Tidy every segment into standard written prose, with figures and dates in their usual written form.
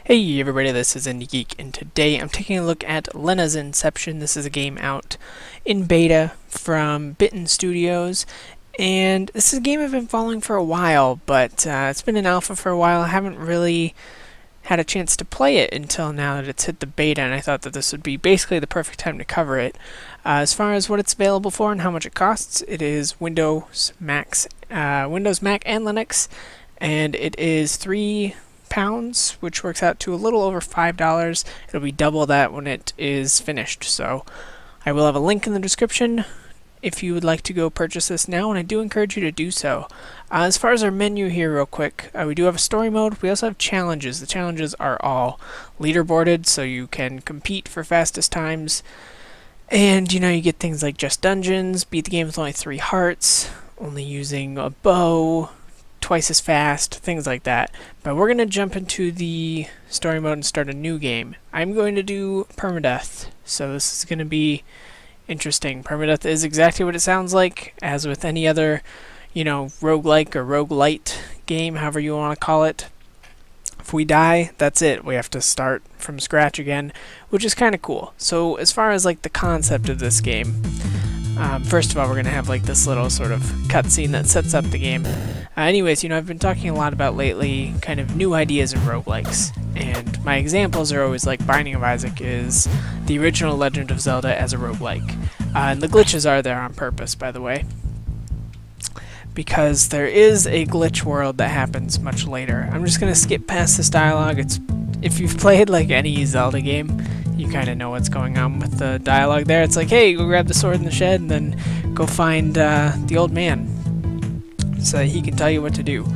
Hey everybody, this is IndieGeek, and today I'm taking a look at Lenna's Inception. This is a game out in beta from Bytten Studios, and this is a game I've been following for a while, but it's been in alpha for a while. I haven't really had a chance to play it until now that it's hit the beta, and I thought that this would be basically the perfect time to cover it. As far as what it's available for and how much it costs, it is Windows, Mac, and Linux, and it is £3, which works out to a little over $5. It'll be double that when it is finished. So I will have a link in the description if you would like to go purchase this now, and I do encourage you to do so. As far as our menu here real quick, we do have a story mode. We also have challenges. The challenges are all leaderboarded, so you can compete for fastest times. And you get things like just dungeons, beat the game with only 3 hearts, only using a bow, twice as fast, things like that. But we're going to jump into the story mode and start a new game. I'm going to do permadeath, so this is going to be interesting. Permadeath is exactly what it sounds like, as with any other, roguelike or roguelite game, however you want to call it. If we die, that's it. We have to start from scratch again, which is kind of cool. So as far as the concept of this game, first of all, we're going to have this little sort of cutscene that sets up the game. Anyways, I've been talking a lot about lately kind of new ideas in roguelikes, and my examples are always Binding of Isaac is the original Legend of Zelda as a roguelike. And the glitches are there on purpose, by the way, because there is a glitch world that happens much later. I'm just going to skip past this dialogue. If you've played any Zelda game, you kind of know what's going on with the dialogue there. It's hey, go grab the sword in the shed and then go find the old man so that he can tell you what to do.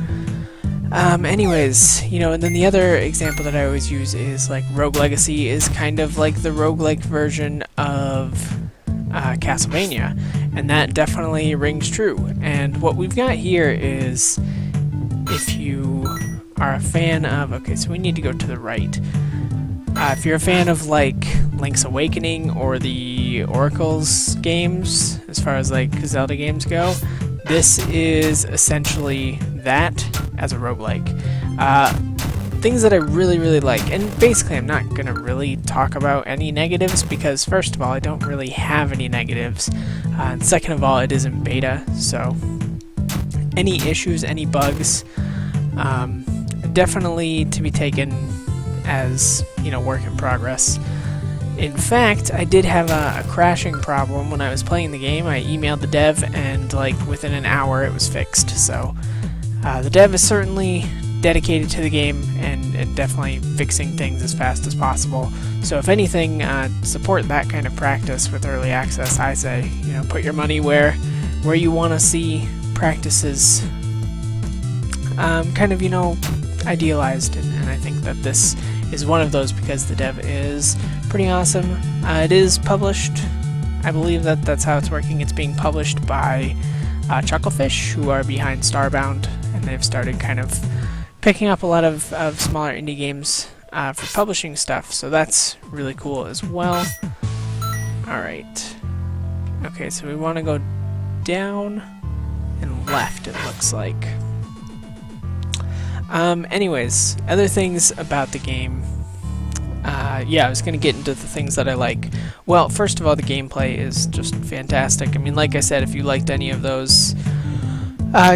Anyways, and then the other example that I always use is Rogue Legacy is kind of the roguelike version of Castlevania, and that definitely rings true. And what we've got here is, if you are a fan of, okay, so we need to go to the right. If you're a fan of Link's Awakening or the Oracle's games, as far as Zelda games go, this is essentially that as a roguelike. Things that I really like, and basically I'm not going to really talk about any negatives because first of all, I don't really have any negatives, and second of all, it is in beta, so any issues, any bugs, definitely to be taken as work in progress. In fact, I did have a crashing problem when I was playing the game. I emailed the dev, and within an hour it was fixed. So the dev is certainly dedicated to the game and definitely fixing things as fast as possible. So if anything, support that kind of practice with early access. I say, put your money where you want to see practices kind of idealized, and I think that this is one of those because the dev is pretty awesome. It is published, I believe that's how it's working. It's being published by Chucklefish, who are behind Starbound, and they've started kind of picking up a lot of smaller indie games for publishing stuff, so that's really cool as well. Alright. Okay, so we want to go down and left, it looks like. Anyways, other things about the game. I was going to get into the things that I like. Well, first of all, the gameplay is just fantastic. I mean, like I said, if you liked any of those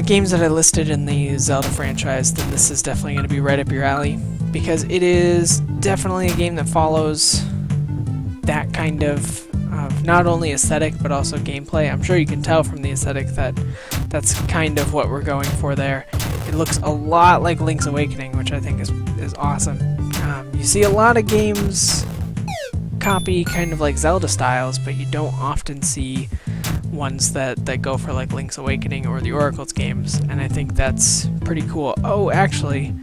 games that I listed in the Zelda franchise, then this is definitely going to be right up your alley, because it is definitely a game that follows that kind of not only aesthetic but also gameplay. I'm sure you can tell from the aesthetic that that's kind of what we're going for there. It looks a lot like Link's Awakening, which I think is awesome. You see a lot of games copy kind of Zelda styles, but you don't often see ones that go for Link's Awakening or the Oracle's games, and I think that's pretty cool. Oh, actually,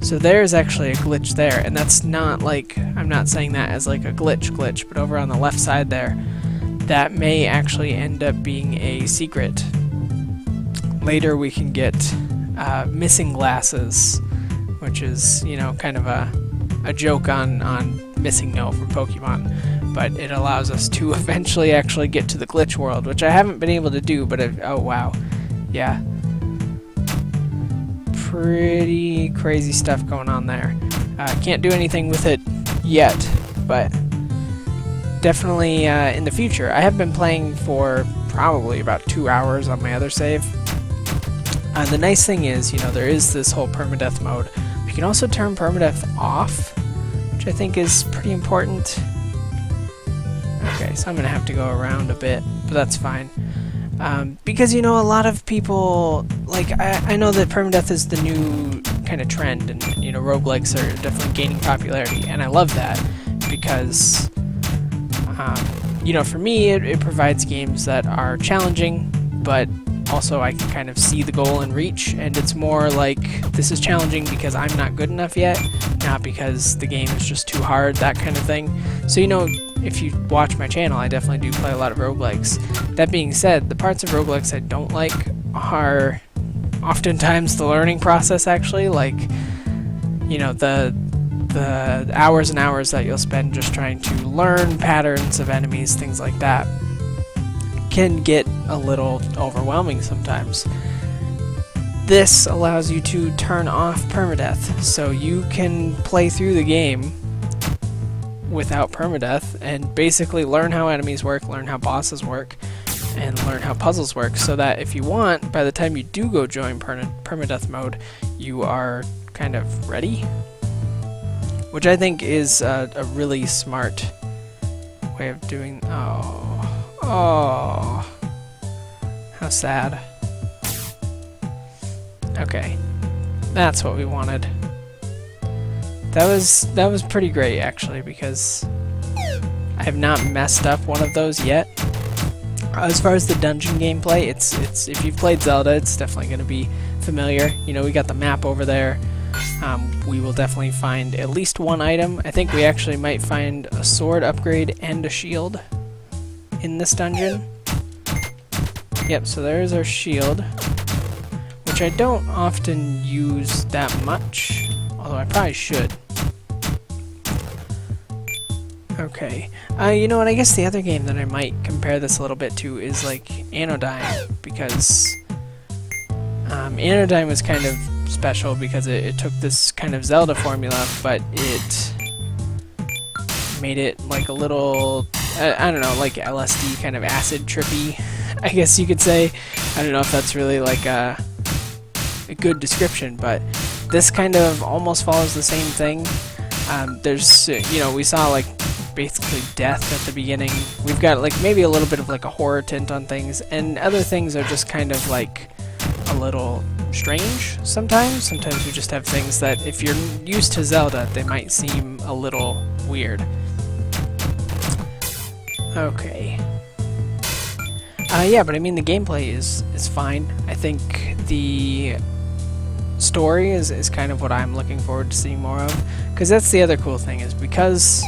so there's actually a glitch there, and that's not I'm not saying that as a glitch, but over on the left side there, that may actually end up being a secret. Later we can get missing glasses, which is, kind of a joke on Missing No from Pokemon, but it allows us to eventually actually get to the glitch world, which I haven't been able to do, but oh wow, yeah. Pretty crazy stuff going on there. Can't do anything with it yet, but definitely in the future. I have been playing for probably about 2 hours on my other save. The nice thing is, you know, there is this whole permadeath mode. You can also turn permadeath off, which I think is pretty important. Okay, so I'm gonna have to go around a bit, but that's fine. Because, you know, a lot of people, like, I know that permadeath is the new kind of trend, and, you know, roguelikes are definitely gaining popularity, and I love that, because, you know, for me, it provides games that are challenging, but also I can kind of see the goal and reach, and it's more like, this is challenging because I'm not good enough yet, not because the game is just too hard, that kind of thing. So, you know, if you watch my channel, I definitely do play a lot of roguelikes. That being said, the parts of roguelikes I don't like are oftentimes the learning process, actually. Like, you know, the hours and hours that you'll spend just trying to learn patterns of enemies, things like that, can get a little overwhelming sometimes. This allows you to turn off permadeath, so you can play through the game without permadeath and basically learn how enemies work, learn how bosses work, and learn how puzzles work, so that if you want, by the time you do go join permadeath mode, you are kind of ready. Which I think is a really smart way of doing... Oh, how sad. Okay, that's what we wanted. That was pretty great, actually, because I have not messed up one of those yet. As far as the dungeon gameplay, it's if you've played Zelda, it's definitely going to be familiar. You know, we got the map over there. We will definitely find at least one item. I think we actually might find a sword upgrade and a shield in this dungeon. Yep, so there's our shield, which I don't often use that much, although I probably should. Okay, you know what, I guess the other game that I might compare this a little bit to is like Anodyne, because Anodyne was kind of special because it took this kind of Zelda formula, but it made it like a little, I don't know, like LSD kind of acid trippy, I guess you could say. I don't know if that's really like a good description, but this kind of almost follows the same thing. There's, you know, we saw like basically death at the beginning. We've got like maybe a little bit of like a horror tint on things, and other things are just kind of like a little strange sometimes. Sometimes we just have things that if you're used to Zelda, they might seem a little weird. Okay. Yeah, but I mean the gameplay is fine. I think the story is kind of what I'm looking forward to seeing more of, because that's the other cool thing, is because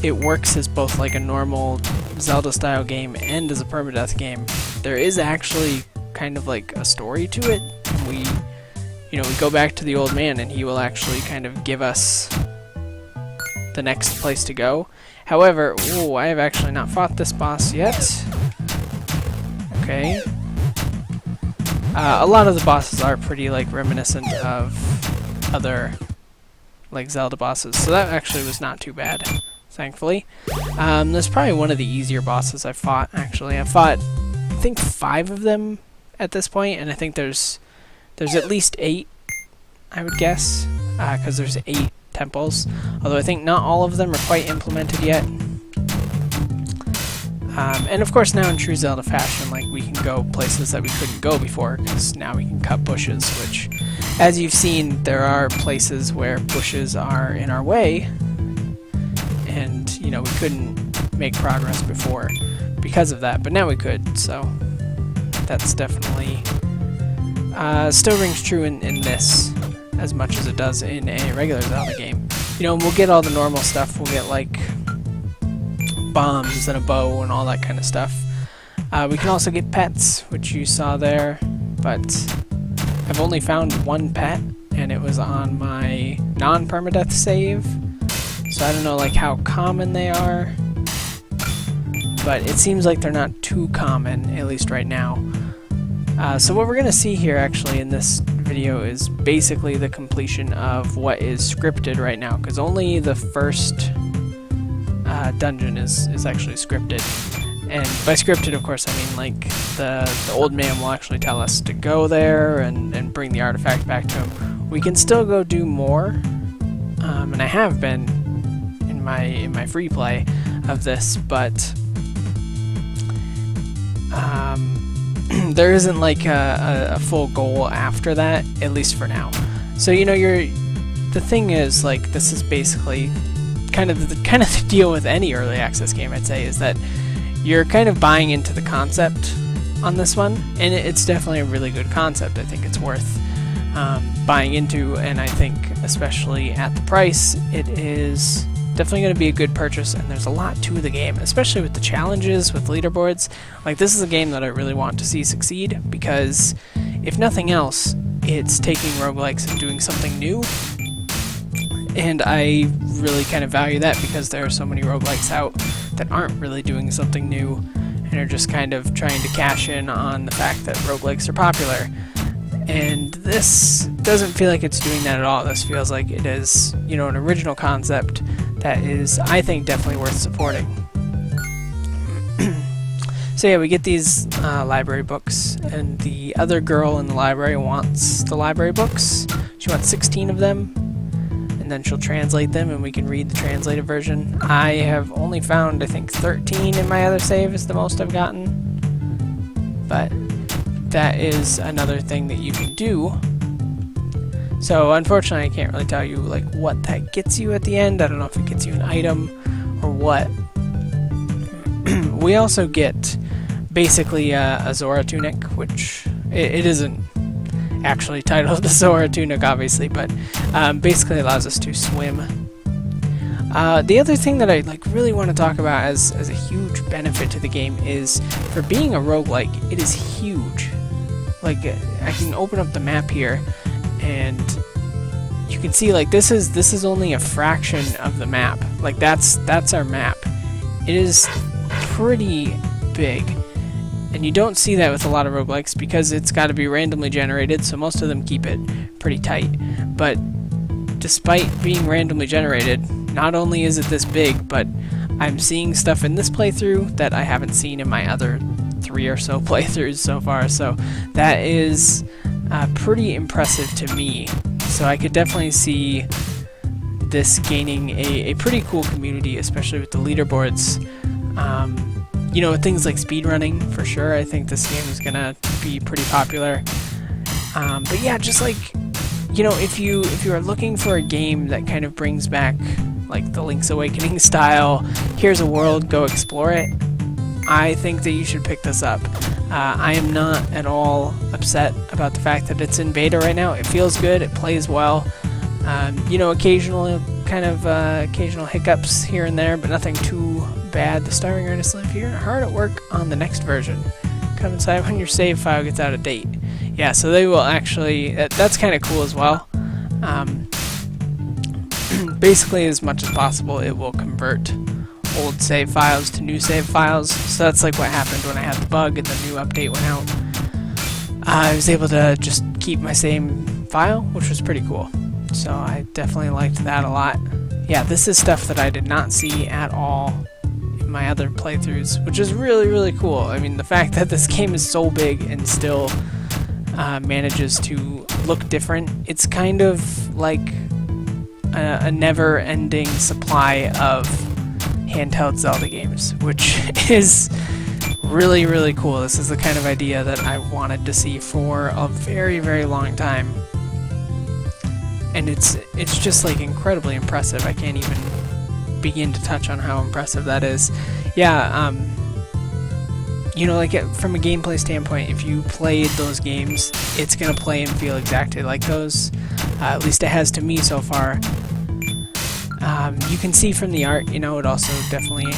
it works as both like a normal Zelda style game and as a permadeath game, there is actually kind of like a story to it. We, you know, we go back to the old man and he will actually kind of give us the next place to go. However, ooh, I have actually not fought this boss yet. Okay. A lot of the bosses are pretty like reminiscent of other like Zelda bosses, so that actually was not too bad, thankfully. That's probably one of the easier bosses I've fought, actually. I've fought, I think, 5 of them at this point, and I think there's at least 8, I would guess, because there's 8 temples, although I think not all of them are quite implemented yet. And of course now in true Zelda fashion, like, we can go places that we couldn't go before, because now we can cut bushes, which, as you've seen, there are places where bushes are in our way, and, you know, we couldn't make progress before because of that, but now we could, so that's definitely still rings true in this as much as it does in a regular Zelda game. You know, we'll get all the normal stuff. We'll get like bombs and a bow and all that kind of stuff. We can also get pets, which you saw there, but I've only found 1 pet, and it was on my non-permadeath save, so I don't know like how common they are, but it seems like they're not too common, at least right now. So what we're going to see here actually in this video video is basically the completion of what is scripted right now, because only the first dungeon is actually scripted. And by scripted, of course, I mean like the old man will actually tell us to go there and bring the artifact back to him. We can still go do more, and I have been in my free play of this, but there isn't like a full goal after that, at least for now. So you know, the thing is, like, this is basically kind of the deal with any early access game, I'd say, is that you're kind of buying into the concept on this one, and it's definitely a really good concept. I think it's worth buying into, and I think especially at the price, it is definitely going to be a good purchase, and there's a lot to the game, especially with the challenges, with leaderboards. Like, this is a game that I really want to see succeed, because if nothing else, it's taking roguelikes and doing something new, and I really kind of value that, because there are so many roguelikes out that aren't really doing something new and are just kind of trying to cash in on the fact that roguelikes are popular. And this doesn't feel like it's doing that at all. This feels like it is, you know, an original concept that is, I think, definitely worth supporting. So yeah, we get these library books, and the other girl in the library wants the library books. She wants 16 of them, and then she'll translate them, and we can read the translated version. I have only found, I think, 13 in my other save is the most I've gotten, but that is another thing that you can do. So unfortunately, I can't really tell you like what that gets you at the end. I don't know if it gets you an item or what. We also get basically a Zora tunic, which it isn't actually titled the Zora tunic, obviously, but basically allows us to swim. The other thing that I really want to talk about as a huge benefit to the game is, for being a roguelike, it is huge. Like, I can open up the map here, and you can see, like, this is only a fraction of the map. Like, that's our map. It is pretty big, and you don't see that with a lot of roguelikes because it's got to be randomly generated, so most of them keep it pretty tight. But despite being randomly generated, not only is it this big, but I'm seeing stuff in this playthrough that I haven't seen in my other 3 or so playthroughs so far, so that is pretty impressive to me. So I could definitely see this gaining a pretty cool community, especially with the leaderboards. You know, with things like speedrunning, for sure, I think this game is gonna be pretty popular. But yeah, just like, you know, if you are looking for a game that kind of brings back like the Link's Awakening style, here's a world, go explore it, I think that you should pick this up. I am not at all upset about the fact that it's in beta right now. It feels good, it plays well. You know, occasional hiccups here and there, but nothing too bad. The starring artists live here, hard at work on the next version. Come inside when your save file gets out of date. Yeah, so they will actually, that's kind of cool as well. Basically, as much as possible, it will convert old save files to new save files. So that's like what happened when I had the bug and the new update went out. I was able to just keep my same file, which was pretty cool. So I definitely liked that a lot. Yeah, this is stuff that I did not see at all in my other playthroughs, which is really, really cool. I mean, the fact that this game is so big and still manages to look different, it's kind of like a never-ending supply of handheld Zelda games, which is really, really cool. This is the kind of idea that I wanted to see for a very, very long time. And it's just like incredibly impressive. I can't even begin to touch on how impressive that is. Yeah, you know, like from a gameplay standpoint, if you played those games, it's gonna play and feel exactly like those. At least it has to me so far. You can see from the art, you know, it also definitely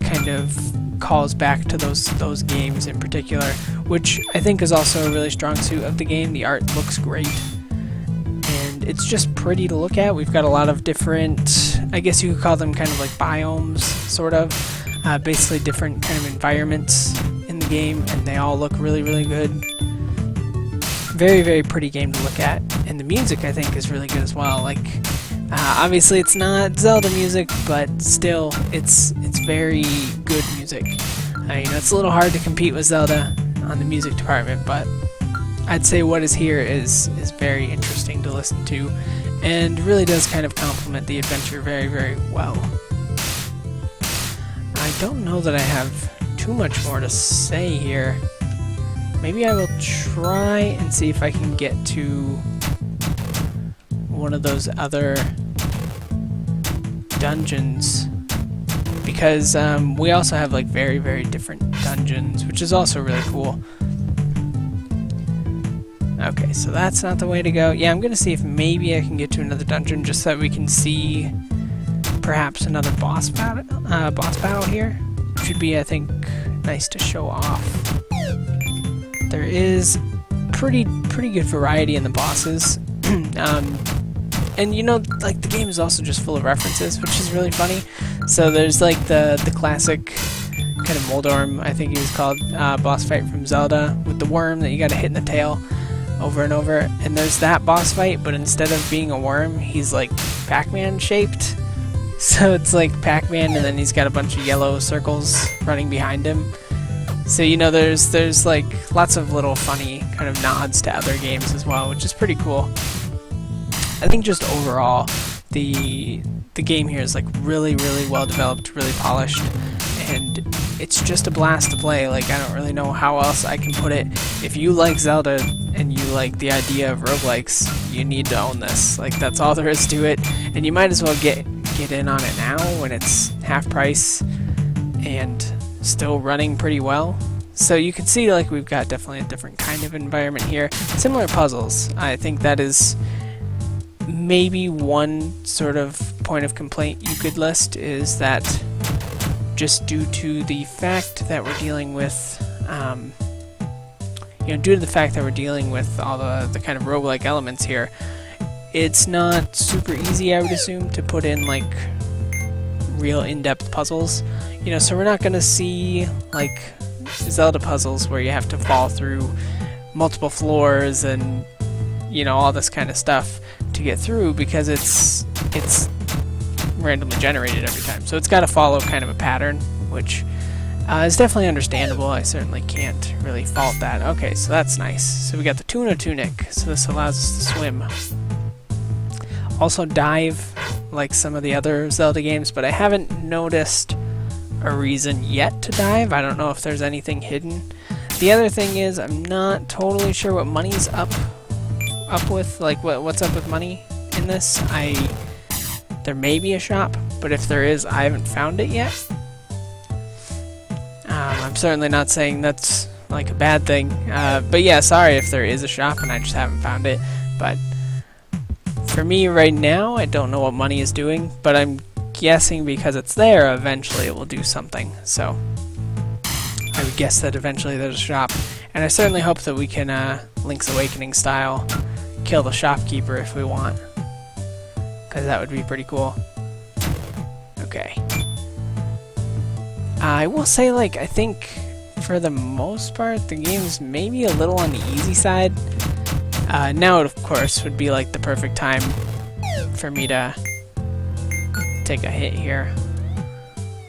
kind of calls back to those games in particular, which I think is also a really strong suit of the game. The art looks great, and it's just pretty to look at. We've got a lot of different, I guess you could call them kind of like biomes, sort of. Basically different kind of environments in the game, and they all look really, really good. Very, very pretty game to look at, and the music I think is really good as well. Like, obviously it's not Zelda music, but still, it's very good music. You know, it's a little hard to compete with Zelda on the music department, but I'd say what is here is very interesting to listen to, and really does kind of complement the adventure very, very well. I don't know that I have too much more to say here. Maybe I will try and see if I can get to one of those other dungeons, because we also have like very, very different dungeons, which is also really cool. Okay, so that's not the way to go. Yeah, I'm gonna see if maybe I can get to another dungeon just so that we can see perhaps another boss battle here. Should be, I think, nice to show off. There is pretty good variety in the bosses, and you know, like, the game is also just full of references, which is really funny. So there's like the classic kind of Moldorm, I think he was called, boss fight from Zelda with the worm that you gotta hit in the tail over and over. And there's that boss fight, but instead of being a worm, he's like Pac-Man shaped. So it's like Pac-Man, and then he's got a bunch of yellow circles running behind him. So, you know, there's like lots of little funny kind of nods to other games as well, which is pretty cool. I think just overall, the game here is like really, really well developed, really polished, and it's just a blast to play. Like, I don't really know how else I can put it. If you like Zelda and you like the idea of roguelikes, you need to own this. Like, that's all there is to it, and you might as well get in on it now when it's half price and still running pretty well. So you can see, like, we've got definitely a different kind of environment here. Similar puzzles. I think that is maybe one sort of point of complaint you could list, is that just due to the fact that we're dealing with you know, due to the fact that we're dealing with all the kind of roguelike elements here, it's not super easy, I would assume, to put in like real in-depth puzzles. You know, so we're not gonna see like Zelda puzzles where you have to fall through multiple floors and, you know, all this kind of stuff to get through, because it's randomly generated every time. So it's got to follow kind of a pattern, which is definitely understandable. I certainly can't really fault that. Okay, so that's nice. So we got the tuna tunic, so this allows us to swim. Also dive, like some of the other Zelda games, but I haven't noticed a reason yet to dive. I don't know if there's anything hidden. The other thing is, I'm not totally sure what money's up with, like what's up with money in this. There may be a shop, but if there is, I haven't found it yet. I'm certainly not saying that's like a bad thing, but yeah, sorry if there is a shop and I just haven't found it. But for me right now, I don't know what money is doing, but I'm guessing because it's there, eventually it will do something. So I would guess that eventually there's a shop, and I certainly hope that we can Link's Awakening style kill the shopkeeper if we want, because that would be pretty cool. Okay. I will say, like, I think for the most part the game's maybe a little on the easy side. Now, of course, would be like the perfect time for me to take a hit here.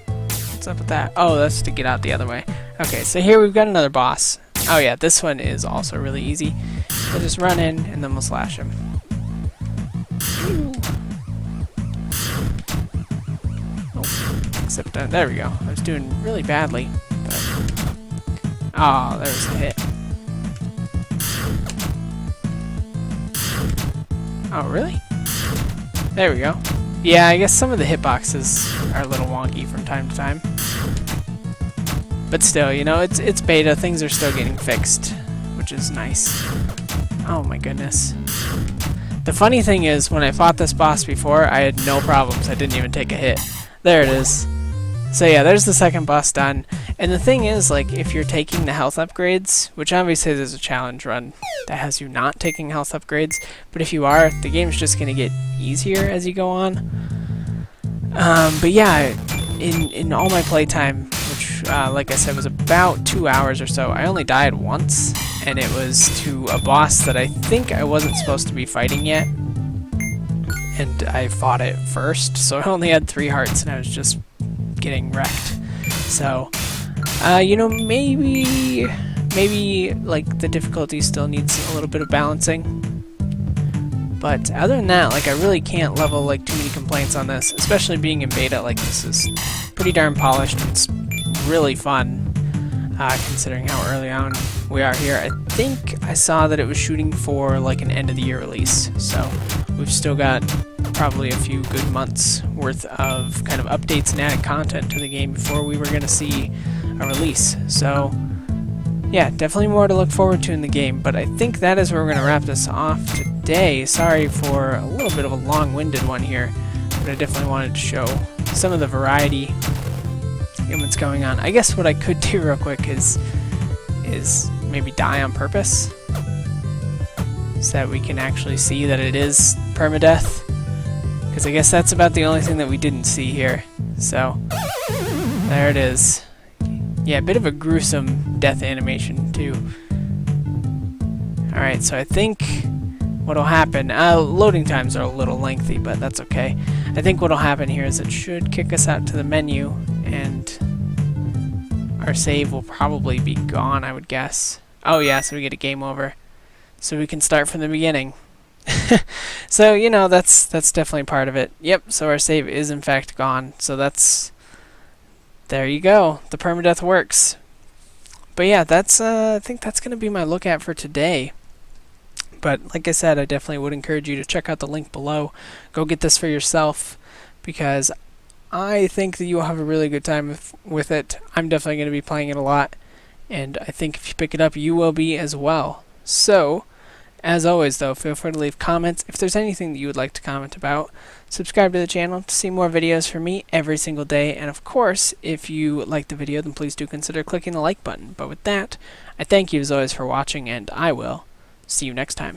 What's up with that? Oh, that's to get out the other way. Okay, so here we've got another boss. Oh yeah, this one is also really easy. We'll just run in and then we'll slash him. Oh, except there we go. I was doing really badly. But... oh, there's a hit. Oh, really? There we go. Yeah, I guess some of the hitboxes are a little wonky from time to time. But still, you know, it's beta. Things are still getting fixed, which is nice. Oh my goodness. The funny thing is, when I fought this boss before, I had no problems. I didn't even take a hit. There it is. So yeah, there's the second boss done. And the thing is, like, if you're taking the health upgrades, which obviously there's a challenge run that has you not taking health upgrades, but if you are, the game's just going to get easier as you go on. But yeah, in all my playtime, which, like I said, was about 2 hours or so, I only died once, and it was to a boss that I think I wasn't supposed to be fighting yet, and I fought it first, so I only had 3 hearts and I was just getting wrecked. So, you know, maybe like the difficulty still needs a little bit of balancing. But other than that, like, I really can't level like too many complaints on this, especially being in beta. Like, this is pretty darn polished. It's really fun, considering how early on we are here. I think I saw that it was shooting for like an end of the year release, so we've still got probably a few good months worth of kind of updates and added content to the game before we were going to see a release. So yeah, definitely more to look forward to in the game, but I think that is where we're going to wrap this off today. Sorry for a little bit of a long-winded one here, but I definitely wanted to show some of the variety in what's going on. I guess what I could do real quick is maybe die on purpose, so that we can actually see that it is permadeath, because I guess that's about the only thing that we didn't see here. So there it is. Yeah, a bit of a gruesome death animation too. Alright, so I think what'll happen, loading times are a little lengthy, but that's okay. I think what'll happen here is it should kick us out to the menu, and our save will probably be gone, I would guess. Oh yeah, so we get a game over. So we can start from the beginning. So, you know, that's definitely part of it. Yep, so our save is in fact gone, so there you go. The permadeath works. But yeah, I think that's going to be my look at for today. But like I said, I definitely would encourage you to check out the link below. Go get this for yourself, because I think that you will have a really good time with it. I'm definitely going to be playing it a lot, and I think if you pick it up, you will be as well. So, as always though, feel free to leave comments if there's anything that you would like to comment about. Subscribe to the channel to see more videos from me every single day, and of course, if you like the video, then please do consider clicking the like button. But with that, I thank you as always for watching, and I will see you next time.